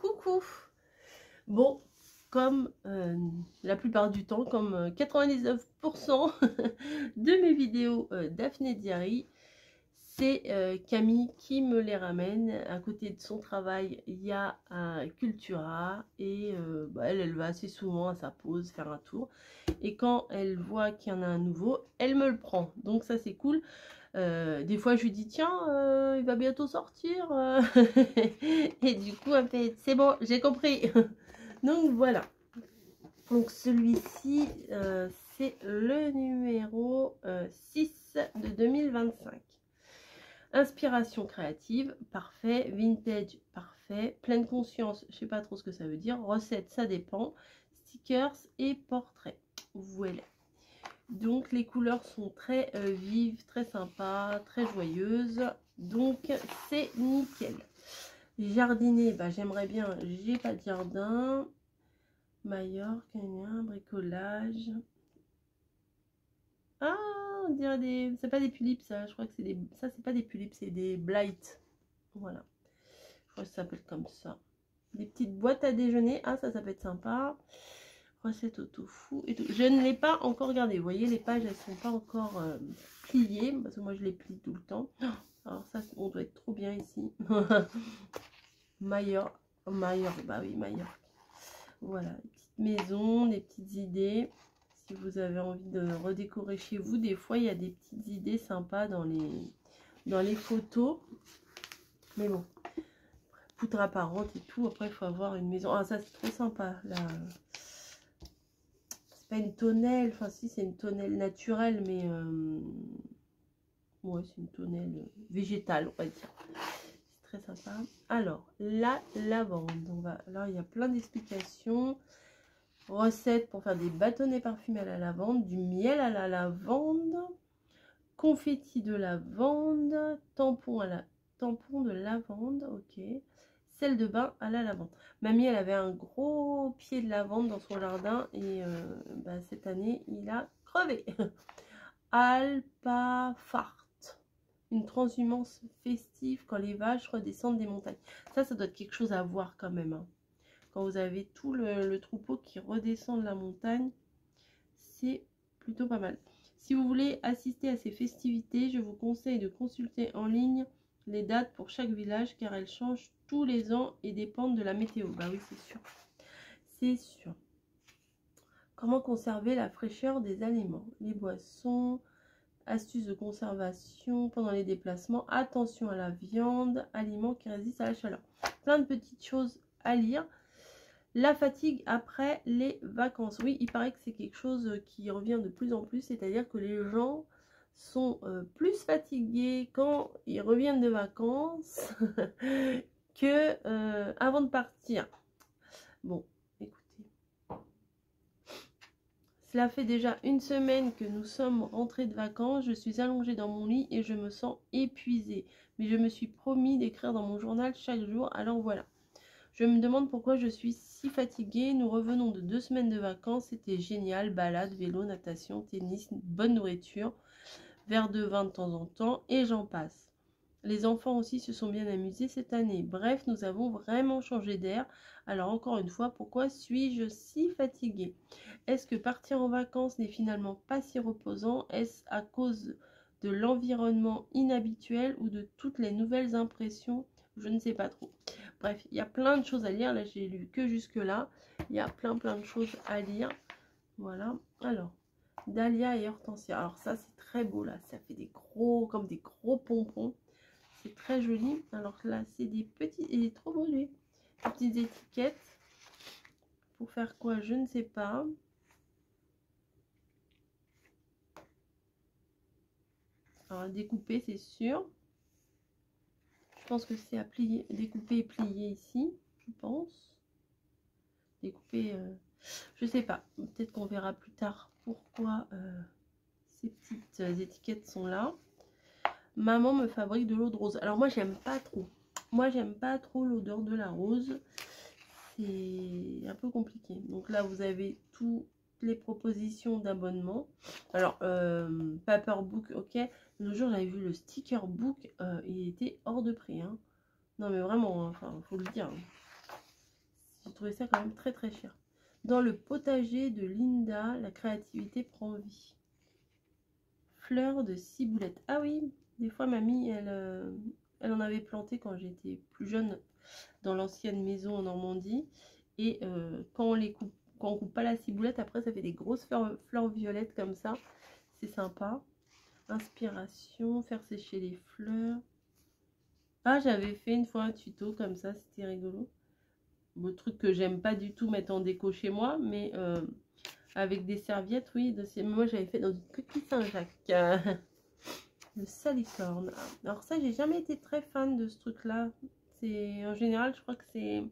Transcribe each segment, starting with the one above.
coucou. Bon, comme la plupart du temps, comme 99% de mes vidéos Daphné Diary, c'est Camille qui me les ramène. À côté de son travail, il y a un Cultura et elle va assez souvent à sa pause faire un tour. Et quand elle voit qu'il y en a un nouveau, elle me le prend. Donc ça c'est cool. Des fois je lui dis tiens il va bientôt sortir et du coup elle fait c'est bon j'ai compris. Donc voilà, donc celui-ci c'est le numéro 6 de 2025. Inspiration créative, parfait. Vintage, parfait. Pleine conscience, je sais pas trop ce que ça veut dire. Recette, ça dépend. Stickers et portraits, voilà. Donc les couleurs sont très vives, très sympas, très joyeuses. Donc c'est nickel. Jardiner, bah, j'aimerais bien, j'ai pas de jardin. Majorque, bricolage. Ah, on dirait des... C'est pas des tulipes ça, je crois que c'est des... Ça c'est pas des tulipes, c'est des blights. Voilà. Je crois que ça s'appelle comme ça. Des petites boîtes à déjeuner. Ah, ça peut être sympa. Recette au tofu et tout. Je ne l'ai pas encore regardé. Vous voyez, les pages, elles sont pas encore pliées. Parce que moi, je les plie tout le temps. Alors ça, on doit être trop bien ici. Majorque. Bah oui, Majorque. Voilà, des petites maisons, des petites idées. Si vous avez envie de redécorer chez vous, des fois, il y a des petites idées sympas dans les photos. Mais bon, poutre apparente et tout. Après, il faut avoir une maison. Ah, ça, c'est trop sympa, là. Pas une tonnelle, enfin si c'est une tonnelle naturelle, mais ouais c'est une tonnelle végétale on va dire. C'est très sympa. Alors la lavande, alors il y a plein d'explications. Recettes pour faire des bâtonnets parfumés à la lavande, du miel à la lavande, confetti de lavande, tampon de lavande, ok. Sel de bain à la lavande. Mamie, elle avait un gros pied de lavande dans son jardin et cette année, il a crevé. Alpafart. Une transhumance festive quand les vaches redescendent des montagnes. Ça doit être quelque chose à voir quand même. Hein. Quand vous avez tout le troupeau qui redescend de la montagne, c'est plutôt pas mal. Si vous voulez assister à ces festivités, je vous conseille de consulter en ligne les dates pour chaque village car elles changent tous les ans et dépendent de la météo. Bah oui, c'est sûr. C'est sûr. Comment conserver la fraîcheur des aliments? Les boissons, astuces de conservation pendant les déplacements, attention à la viande, aliments qui résistent à la chaleur. Plein de petites choses à lire. La fatigue après les vacances. Oui, il paraît que c'est quelque chose qui revient de plus en plus, c'est-à-dire que les gens sont plus fatigués quand ils reviennent de vacances que avant de partir. Bon, écoutez. Cela fait déjà une semaine que nous sommes rentrés de vacances. Je suis allongée dans mon lit et je me sens épuisée. Mais je me suis promis d'écrire dans mon journal chaque jour, alors voilà. Je me demande pourquoi je suis si fatiguée. Nous revenons de 2 semaines de vacances. C'était génial. Balade, vélo, natation, tennis, bonne nourriture, verre de vin de temps en temps et j'en passe. Les enfants aussi se sont bien amusés cette année. Bref, nous avons vraiment changé d'air. Alors encore une fois, pourquoi suis-je si fatiguée? Est-ce que partir en vacances n'est finalement pas si reposant? Est-ce à cause de l'environnement inhabituel ou de toutes les nouvelles impressions? Je ne sais pas trop. Bref, il y a plein de choses à lire. Là, j'ai lu que jusque-là. Il y a plein de choses à lire. Voilà. Alors, Dahlia et Hortensia. Alors ça, c'est très beau là. Ça fait comme des gros pompons. C'est très joli. Alors là, c'est des petits... Il est trop beau lui. Des petites étiquettes. Pour faire quoi? Je ne sais pas. Alors, découper, c'est sûr. Je pense que c'est à plier, découper et plier ici, je pense. Découper, je sais pas. Peut-être qu'on verra plus tard pourquoi ces petites étiquettes sont là. Maman me fabrique de l'eau de rose. Alors moi, j'aime pas trop. Moi, j'aime pas trop l'odeur de la rose. C'est un peu compliqué. Donc là, vous avez toutes les propositions d'abonnement. Alors, Paperbook, ok. Le jour, j'avais vu le sticker book. Il était hors de prix. Hein. Non, mais vraiment, enfin, faut le dire. J'ai trouvé ça quand même très très cher. Dans le potager de Linda, la créativité prend vie. Fleurs de ciboulette. Ah oui, des fois mamie, elle en avait planté quand j'étais plus jeune dans l'ancienne maison en Normandie. Et quand on coupe pas la ciboulette, après ça fait des grosses fleurs violettes comme ça. C'est sympa. Inspiration, faire sécher les fleurs. Ah, j'avais fait une fois un tuto comme ça, c'était rigolo. Bon, truc que j'aime pas du tout mettre en déco chez moi, mais avec des serviettes, oui. Moi, j'avais fait dans une coquille Saint-Jacques. Le salicorne. Alors ça, j'ai jamais été très fan de ce truc-là. C'est en général, je crois que c'est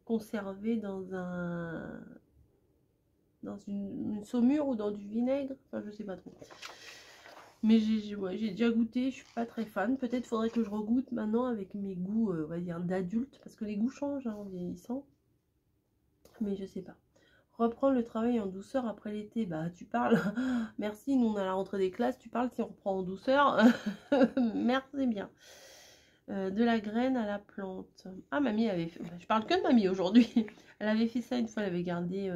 conservé dans une saumure ou dans du vinaigre. Enfin, je sais pas trop. Mais j'ai déjà goûté, je suis pas très fan. Peut-être faudrait que je regoute maintenant avec mes goûts, on va dire, d'adulte. Parce que les goûts changent hein, en vieillissant. Mais je sais pas. Reprendre le travail en douceur après l'été. Bah, tu parles. Merci, nous on a la rentrée des classes. Tu parles si on reprend en douceur. Merci bien. De la graine à la plante. Ah, mamie avait fait... Je parle que de mamie aujourd'hui. Elle avait fait ça une fois. Elle avait gardé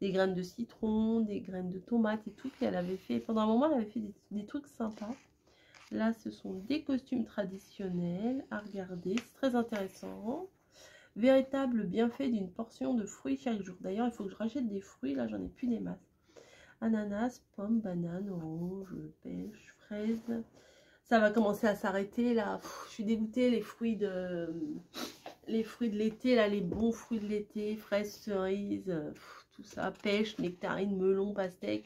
des graines de citron, des graines de tomates et tout. Puis elle avait fait... Pendant un moment, elle avait fait des trucs sympas. Là, ce sont des costumes traditionnels à regarder. C'est très intéressant. Véritable bienfait d'une portion de fruits chaque jour. D'ailleurs, il faut que je rachète des fruits. Là, j'en ai plus des masses. Ananas, pommes, bananes, oranges, pêche, fraises. Ça va commencer à s'arrêter là. Pff, je suis dégoûtée, les fruits de l'été, là, les bons fruits de l'été, fraises, cerises, tout ça, pêche, nectarine, melon, pastèque.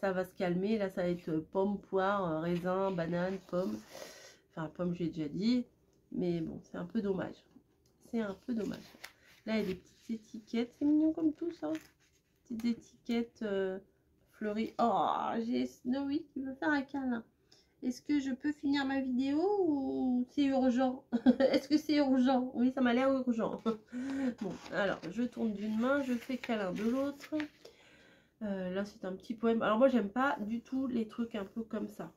Ça va se calmer. Là, ça va être pommes, poires, raisins, bananes, pommes. Enfin, pommes, j'ai déjà dit. Mais bon, c'est un peu dommage. C'est un peu dommage. Là, il y a des petites étiquettes. C'est mignon comme tout ça. Petites étiquettes fleuries. Oh, j'ai Snowy qui veut faire un câlin. Est-ce que je peux finir ma vidéo ou c'est urgent? Est-ce que c'est urgent? Oui, ça m'a l'air urgent. Bon, alors, je tourne d'une main, je fais câlin de l'autre. Là, c'est un petit poème. Alors, moi, j'aime pas du tout les trucs un peu comme ça.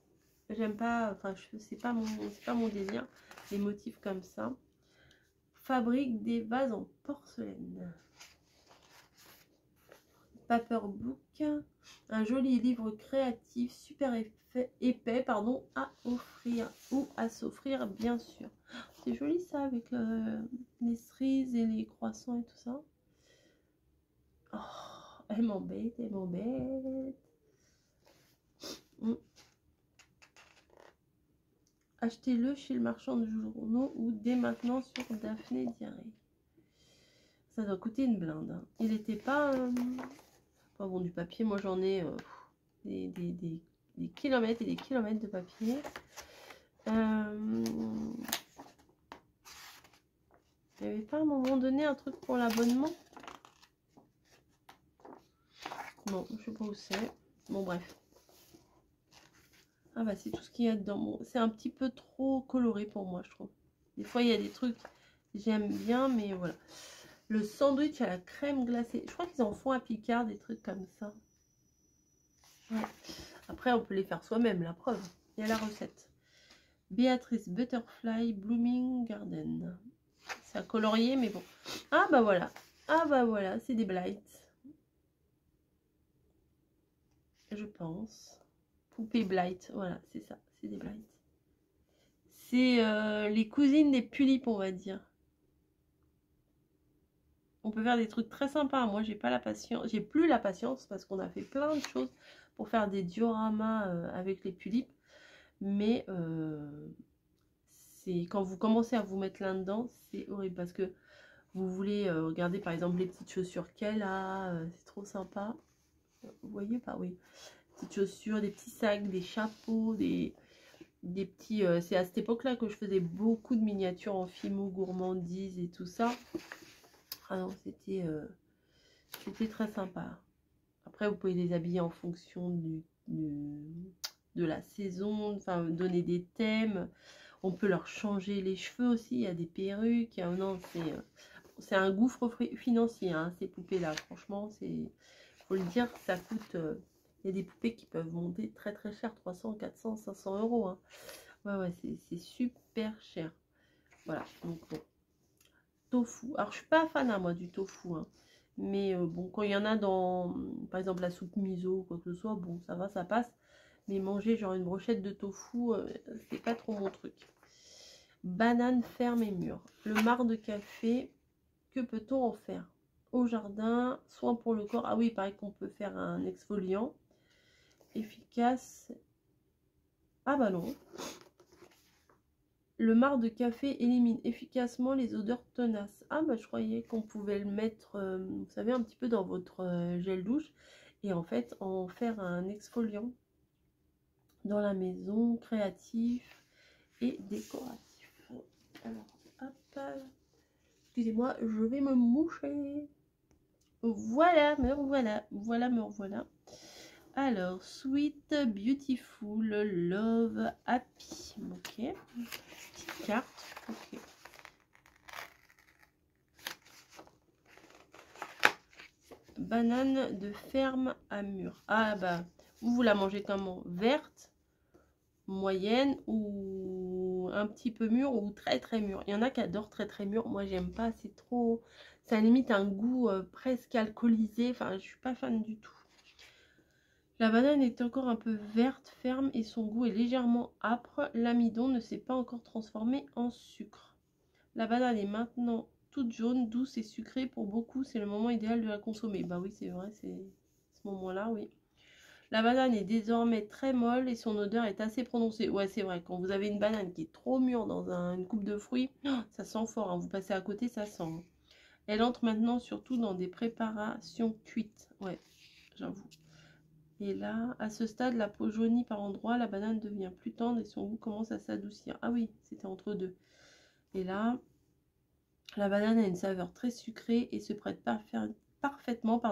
J'aime pas, enfin, c'est pas mon délire, les motifs comme ça. Fabrique des vases en porcelaine. Paperbook, un joli livre créatif, super épais, pardon, à offrir ou à s'offrir, bien sûr. C'est joli ça avec les cerises et les croissants et tout ça. Oh, elle m'embête, elle m'embête. Achetez-le chez le marchand de journaux ou dès maintenant sur Daphné Diary. Ça doit coûter une blinde. Hein. Il n'était pas... Pas bon du papier, moi j'en ai des kilomètres et des kilomètres de papier. Il n'y avait pas à un moment donné un truc pour l'abonnement? Non, je sais pas où c'est. Bon, bref. Ah bah c'est tout ce qu'il y a dedans. Bon, c'est un petit peu trop coloré pour moi, je trouve. Des fois, il y a des trucs j'aime bien, mais voilà. Le sandwich à la crème glacée. Je crois qu'ils en font à Picard, des trucs comme ça. Ouais. Après, on peut les faire soi-même, la preuve. Il y a la recette. Béatrice Butterfly Blooming Garden. C'est à colorier, mais bon. Ah bah voilà. Ah bah voilà, c'est des blights. Je pense. Poupée blight. Voilà, c'est ça. C'est des blights. C'est les cousines des tulipes, on va dire. On peut faire des trucs très sympas. Moi, j'ai pas la patience. J'ai plus la patience parce qu'on a fait plein de choses pour faire des dioramas avec les tulipes. Mais c'est quand vous commencez à vous mettre là-dedans, c'est horrible parce que vous voulez regarder par exemple les petites chaussures qu'elle a, c'est trop sympa. Vous voyez pas? Oui. Petites chaussures, des petits sacs, des chapeaux, des petits... c'est à cette époque-là que je faisais beaucoup de miniatures en fimo, gourmandise et tout ça. Ah non, c'était très sympa. Après, vous pouvez les habiller en fonction de la saison, enfin, donner des thèmes. On peut leur changer les cheveux aussi. Il y a des perruques. Non, c'est un gouffre financier, hein, ces poupées-là. Franchement, faut le dire, ça coûte... il y a des poupées qui peuvent monter très très cher, 300, 400, 500 euros. Hein. Ouais, c'est super cher. Voilà, donc bon. tofu. Alors, je suis pas fan, moi, du tofu, hein. Mais bon, quand il y en a dans, par exemple, la soupe miso ou quoi que ce soit, bon, ça va, ça passe. Mais manger genre une brochette de tofu, c'est pas trop mon truc. Banane ferme et mûre. Le marc de café, que peut-on en faire? Au jardin, soin pour le corps. Ah oui, il paraît qu'on peut faire un exfoliant. Efficace. Ah bah non. Le marc de café élimine efficacement les odeurs tenaces. Ah bah je croyais qu'on pouvait le mettre, vous savez, un petit peu dans votre gel douche. Et en fait, en faire un exfoliant dans la maison, créatif et décoratif. Alors, hop. Excusez-moi, je vais me moucher. Voilà, me revoilà. Voilà, me revoilà. Alors, Sweet, Beautiful, Love, Happy. Ok. Petite carte. Ok. Banane de ferme à mûr. Ah bah, vous la mangez comment? Verte, moyenne ou un petit peu mûre ou très très mûre. Il y en a qui adorent très très mûre. Moi, j'aime pas. C'est trop... Ça limite un goût presque alcoolisé. Enfin, je suis pas fan du tout. La banane est encore un peu verte, ferme et son goût est légèrement âpre. L'amidon ne s'est pas encore transformé en sucre. La banane est maintenant toute jaune, douce et sucrée. Pour beaucoup, c'est le moment idéal de la consommer. Bah oui, c'est vrai, c'est ce moment-là, oui. La banane est désormais très molle et son odeur est assez prononcée. Ouais, c'est vrai, quand vous avez une banane qui est trop mûre dans une coupe de fruits, ça sent fort, hein. Vous passez à côté, ça sent. Elle entre maintenant surtout dans des préparations cuites. Ouais, j'avoue. Et là, à ce stade, la peau jaunie par endroits, la banane devient plus tendre et son goût commence à s'adoucir. Ah oui, c'était entre deux. Et là, la banane a une saveur très sucrée et se prête parfaitement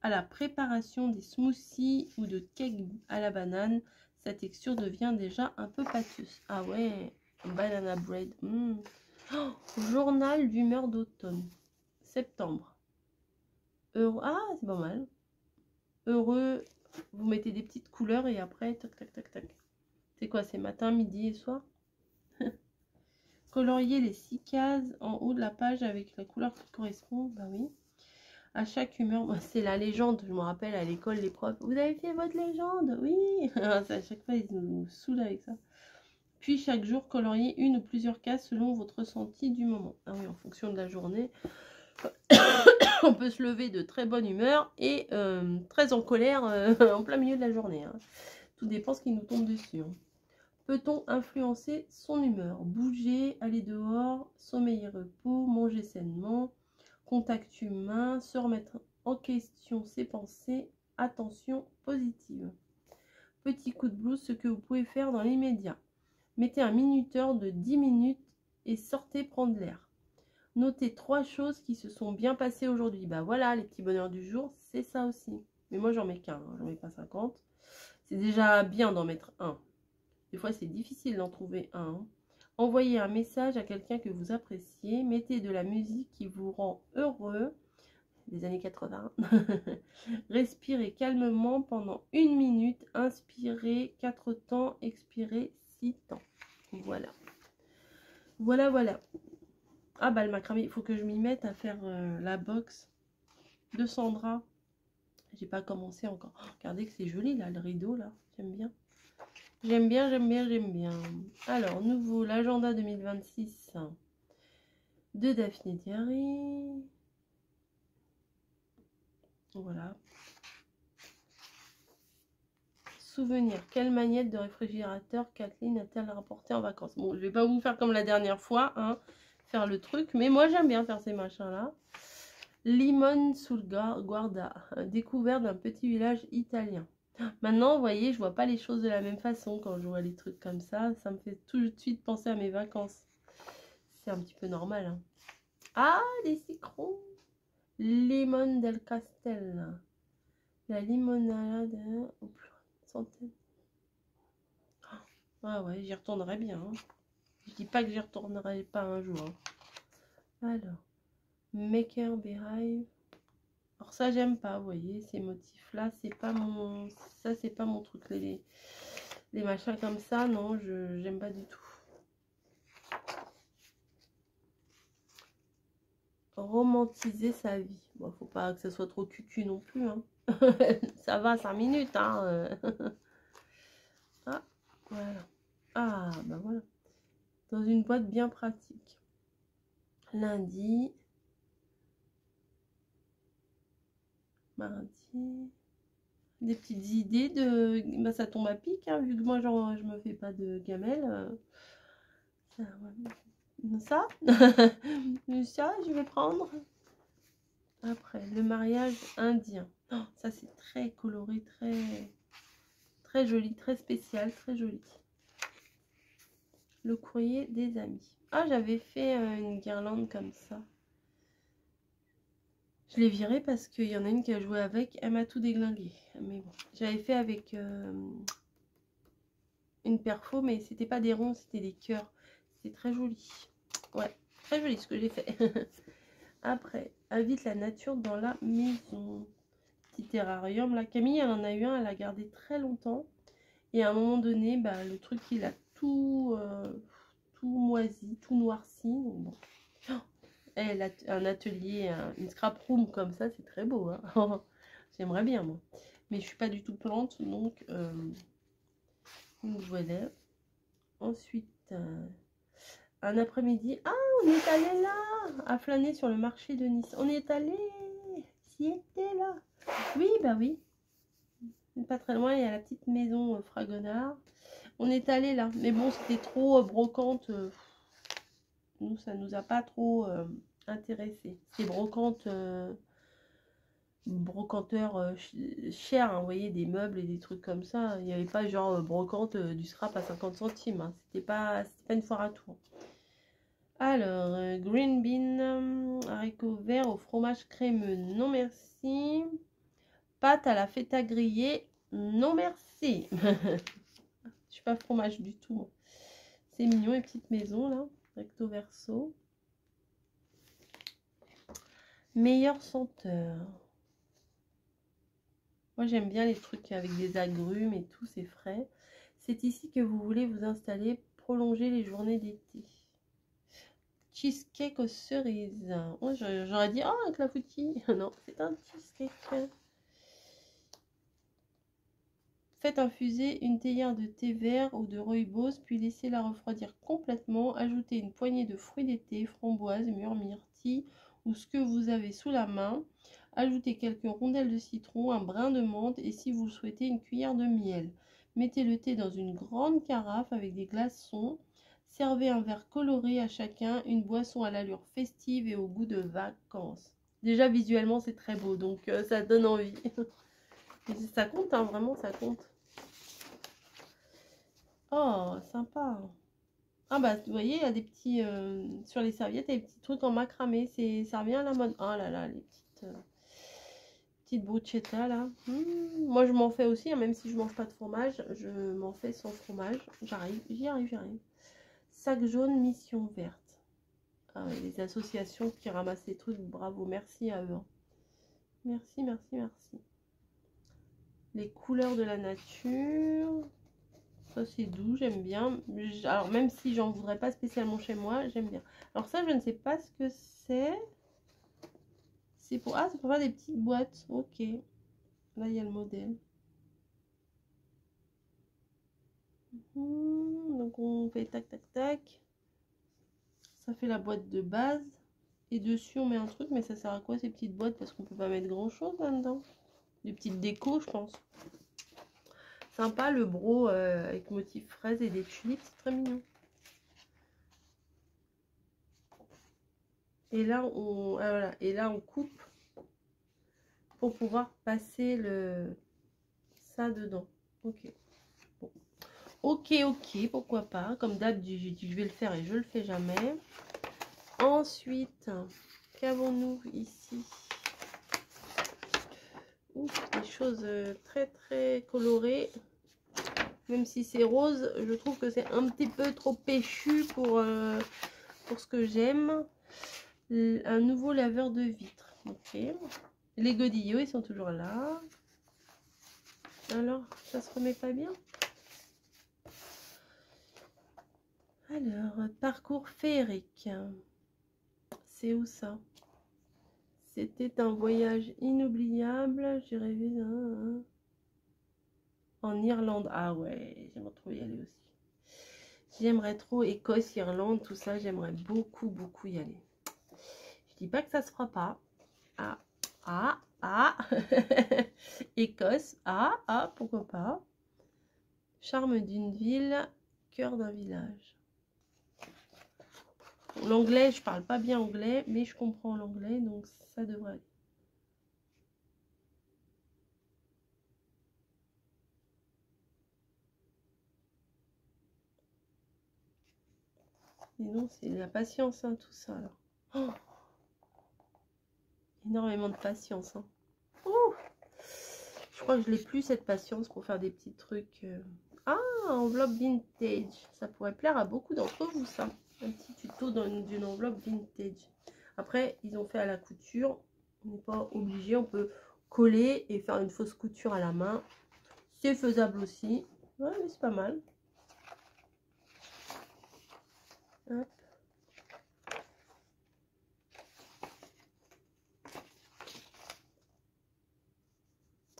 à la préparation des smoothies ou de cakes à la banane. Sa texture devient déjà un peu pâteuse. Ah ouais, banana bread. Oh, journal d'humeur d'automne. Septembre. Heureux. Ah, c'est pas mal. Heureux. Vous mettez des petites couleurs et après, tac, tac, tac, tac. C'est quoi? C'est matin, midi et soir? Colorier les 6 cases en haut de la page avec la couleur qui correspond. Bah oui. À chaque humeur, c'est la légende. Je me rappelle à l'école, les profs. Vous avez fait votre légende? Oui. À chaque fois, ils nous saoulent avec ça. Puis chaque jour, colorier une ou plusieurs cases selon votre ressenti du moment. Ah oui, en fonction de la journée. On peut se lever de très bonne humeur et très en colère en plein milieu de la journée. Hein. Tout dépend ce qui nous tombe dessus. Hein. Peut-on influencer son humeur? Bouger, aller dehors, sommeil et repos, manger sainement, contact humain, se remettre en question ses pensées, attention positive. Petit coup de blues, ce que vous pouvez faire dans l'immédiat. Mettez un minuteur de 10 minutes et sortez prendre l'air. Notez 3 choses qui se sont bien passées aujourd'hui. Bah voilà, les petits bonheurs du jour, c'est ça aussi. Mais moi, j'en mets qu'un, hein, j'en mets pas 50. C'est déjà bien d'en mettre un. Des fois, c'est difficile d'en trouver un. Hein. Envoyez un message à quelqu'un que vous appréciez. Mettez de la musique qui vous rend heureux. Des années 80. Respirez calmement pendant 1 minute. Inspirez 4 temps. Expirez 6 temps. Voilà. Voilà, voilà. Ah bah le macramé, il faut que je m'y mette à faire la box de Sandra. J'ai pas commencé encore. Oh, regardez que c'est joli là, le rideau là. J'aime bien. J'aime bien, j'aime bien, j'aime bien. Alors, nouveau, l'agenda 2026 de Daphné Diary. Voilà. Souvenir. Quelle magnette de réfrigérateur Kathleen a-t-elle rapporté en vacances? Bon, je vais pas vous faire comme la dernière fois, hein, faire le truc. Mais moi, j'aime bien faire ces machins-là. Limone sul Guarda. Découverte d'un petit village italien. Maintenant, vous voyez, je vois pas les choses de la même façon quand je vois les trucs comme ça. Ça me fait tout de suite penser à mes vacances. C'est un petit peu normal. Hein. Ah, des citrons. Limone del Castel. La limonade. Centaine. Ah ouais, j'y retournerai bien. Hein. Je dis pas que j'y retournerai pas un jour. Hein. Alors. Maker Behive. Alors ça, j'aime pas, vous voyez, ces motifs-là, c'est pas mon... Ça, c'est pas mon truc. Les machins comme ça, non, j'aime pas du tout. romantiser sa vie. Bon, faut pas que ça soit trop cucu non plus, hein. Ça va, 5 minutes, hein. Ah, voilà. Ah, bah voilà. Dans une boîte bien pratique. Lundi. Mardi. Des petites idées de... Bah, ça tombe à pic, hein, vu que moi, genre, je me fais pas de gamelle. Ça, ouais. Ça, ça, je vais prendre. Après, le mariage indien. Oh, ça, c'est très coloré, très joli, très spécial, très joli. Le courrier des amis. Ah, j'avais fait une guirlande comme ça. Je l'ai virée parce qu'il y en a une qui a joué avec. Elle m'a tout déglingué. Mais bon, j'avais fait avec une perfo, mais c'était pas des ronds, c'était des cœurs. C'était très joli. Ouais, très joli ce que j'ai fait. Après, invite la nature dans la maison. Petit terrarium. La Camille, elle en a eu un, elle l'a gardé très longtemps. Et à un moment donné, bah, le truc, il a tout moisi, tout noirci. Bon. Elle a un atelier, une scrap room comme ça, c'est très beau. Hein. J'aimerais bien, moi. Mais je suis pas du tout plante, donc voilà. Ensuite, un après-midi. Ah, on est allé là, à flâner sur le marché de Nice. On est allé, s'y était là. Oui, bah oui. Pas très loin, il y a la petite maison Fragonard. On est allé là, mais bon, c'était trop brocante. Nous, ça nous a pas trop intéressé. C'est brocante, brocanteur cher, hein, vous voyez, des meubles et des trucs comme ça. Il n'y avait pas genre brocante du scrap à 50 centimes. Hein. C'était pas une foire à tout. Alors, green bean, haricots verts au fromage crémeux, non merci. Pâte à la feta grillée, non merci. Je suis pas fromage du tout. C'est mignon, les petites maisons là, recto verso. Meilleure senteur. Moi j'aime bien les trucs avec des agrumes et tout, c'est frais. C'est ici que vous voulez vous installer, prolonger les journées d'été. Cheesecake aux cerises. Oh, j'aurais dit, oh, un clafoutis. Non, c'est un cheesecake. Faites infuser une théière de thé vert ou de rooibos, puis laissez-la refroidir complètement. Ajoutez une poignée de fruits d'été, framboises, mûres, myrtilles ou ce que vous avez sous la main. Ajoutez quelques rondelles de citron, un brin de menthe et si vous le souhaitez, une cuillère de miel. Mettez le thé dans une grande carafe avec des glaçons. Servez un verre coloré à chacun, une boisson à l'allure festive et au goût de vacances. Déjà visuellement c'est très beau, donc ça donne envie. Ça compte, hein, vraiment, ça compte. Oh, sympa. Ah bah, vous voyez, il y a des petits... sur les serviettes, il y a des petits trucs en macramé. Ça revient à la mode. Oh là là, les petites bruschetta, là. Moi, je m'en fais aussi, hein, même si je mange pas de fromage. Je m'en fais sans fromage. J'y arrive. Sac jaune, mission verte. Ah ouais, les associations qui ramassent ces trucs, bravo, merci à eux. Hein. Merci. Les couleurs de la nature... Ça c'est doux, j'aime bien. Alors même si j'en voudrais pas spécialement chez moi, j'aime bien. Alors ça je ne sais pas ce que c'est. C'est pour... Ah, c'est pour faire des petites boîtes. Ok. Là il y a le modèle. Donc on fait tac tac tac. Ça fait la boîte de base. Et dessus on met un truc, mais ça sert à quoi ces petites boîtes? Parce qu'on peut pas mettre grand chose là-dedans. Des petites décos je pense. Sympa le bro avec motif fraise et des tulipes, c'est très mignon. Et là on coupe pour pouvoir passer ça dedans. Ok. Bon. Ok, pourquoi pas. Comme d'hab, je vais le faire et je le fais jamais. Ensuite, qu'avons-nous ici? Ouf, des choses très colorées. Même si c'est rose, je trouve que c'est un petit peu trop péchu pour ce que j'aime. Un nouveau laveur de vitres. Ok. Les godillots, ils sont toujours là. Alors, ça se remet pas bien? Alors, parcours féerique. C'est où ça? C'était un voyage inoubliable. J'ai rêvé en Irlande. Ah ouais, j'aimerais trop y aller aussi. J'aimerais trop Écosse, Irlande, tout ça. J'aimerais beaucoup, beaucoup y aller. Je dis pas que ça se fera pas. Écosse, pourquoi pas. Charme d'une ville, cœur d'un village. L'anglais, je parle pas bien anglais, mais je comprends l'anglais, donc ça devrait aller. Et non, c'est la patience, hein, tout ça. Là. Oh, énormément de patience. Hein. Oh, je crois que je l'ai plus, cette patience, pour faire des petits trucs. Ah, enveloppe vintage. Ça pourrait plaire à beaucoup d'entre vous, ça. Un petit tuto d'une enveloppe vintage. Après, ils ont fait à la couture. On n'est pas obligé. On peut coller et faire une fausse couture à la main. C'est faisable aussi. Ouais, mais c'est pas mal. Hop.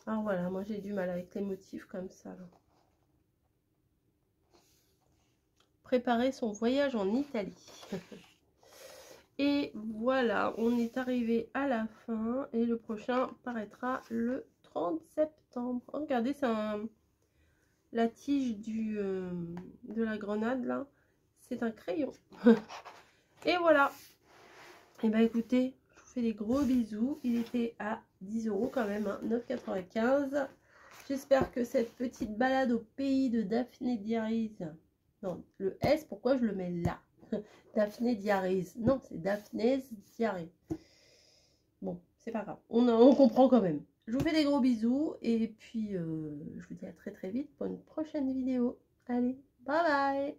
Ah voilà, moi j'ai du mal avec les motifs comme ça. Là. Préparer son voyage en Italie. Et voilà, on est arrivé à la fin. Et le prochain paraîtra le 30 septembre. Oh, regardez, c'est la tige de la grenade là. C'est un crayon. Et voilà. Et bah écoutez, je vous fais des gros bisous. Il était à 10 € quand même, hein, 9,95 €. J'espère que cette petite balade au pays de Daphné Diaries. Non, le S, pourquoi je le mets là? Daphné Diaries. Non, c'est Daphné Diaries. Bon, c'est pas grave. On comprend quand même. Je vous fais des gros bisous. Et puis, je vous dis à très très vite pour une prochaine vidéo. Allez, bye bye!